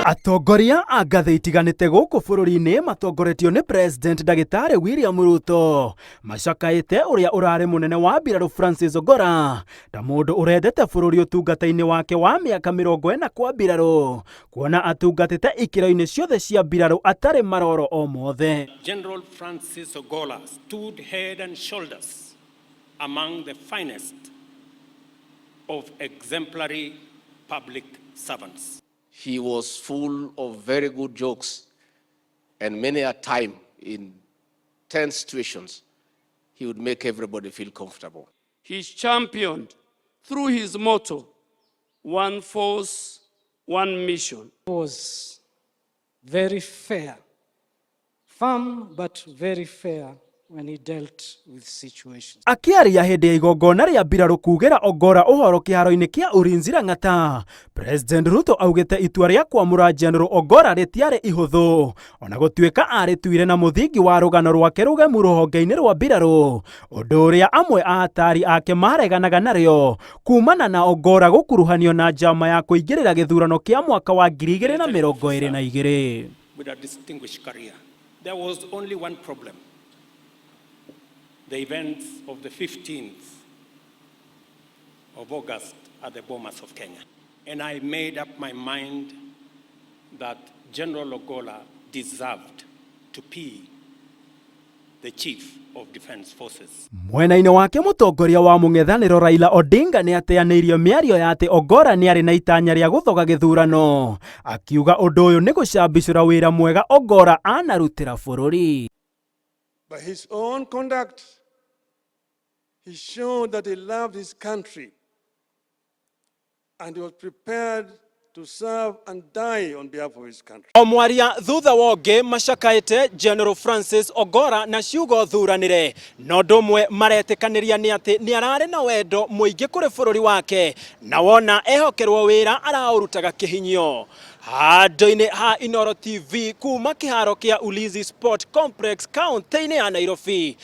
Atongoria a ngathĩ itiganĩte gũkũ bũrũri-inĩ matongoretio nĩ President Ndagĩtarĩ William Ruto macakaĩte ũrĩa ũrarĩ mũnene wa mbirarũ Francis Ogolla ta mũndũ ũrendete bũrũri ũtungata-inĩ wake wa mĩaka 40 kwa mbirarũ, kuona atungatĩte ikĩro-inĩ ciothe cia mbirarũ atarĩ maroro o mothe. General Francis Ogolla stood head and shoulders among the finest of exemplary public servants. He was full of very good jokes, and many a time in tense situations, he would make everybody feel comfortable. He championed through his motto, one force, one mission. He was very fair, firm but very fair when he dealt with situations. Akiaria hĩndĩ ya igongona rĩa mbirarũ kugĩra Ogolla ũhoro kĩharo-inĩ kĩa Ulinzi Lang'ata, President Ruto augĩte itua rĩa kwamũra General Ogolla rĩtiarĩ ihũthũ, ona gũtuĩka arĩtuire na mũthingi wa rũgano rwake rũgemu rũhonge-inĩ rwa mbirarũ, ũndũ ũrĩa amwe a atari ake mareganaga narĩo kumana na Ogolla gũkuruhanio na njama ya kũingĩrĩra gĩthurano kĩa mwaka wa 2022. With a distinguished career, there was only one problem. The events of the 15th of August at the Bomas of Kenya. And I made up my mind that General Ogolla deserved to be the Chief of Defense Forces. Mwena-inĩ wake mũtongoria wa mũng'ethanĩro Raila Odinga nĩ ateanĩirio mĩario ya atĩ Ogolla nĩ arĩ na itanya rĩa gũthoga gĩthurano, akiuga ũndũ ũyũ nĩ gũcambicũra wĩra mwega Ogolla anarutĩra bũrũri. By his own conduct, he showed that he loved his country and he was prepared to serve and die on behalf of his country. Omwaria thutha wonge macakaĩte General Francis Ogolla na ciugo thuranĩre, no ndũmwe maretĩkanĩria nĩ atĩ nĩ ararĩ na wendo mũingĩ kũrĩ bũrũri wake na wona ehokerwo wĩra araũrutaga kĩhinyio. Handũ-inĩ ha Inooro TV kuma kĩharo kĩa Ulinzi Sport Complex kaunti-inĩ ya Nairobi.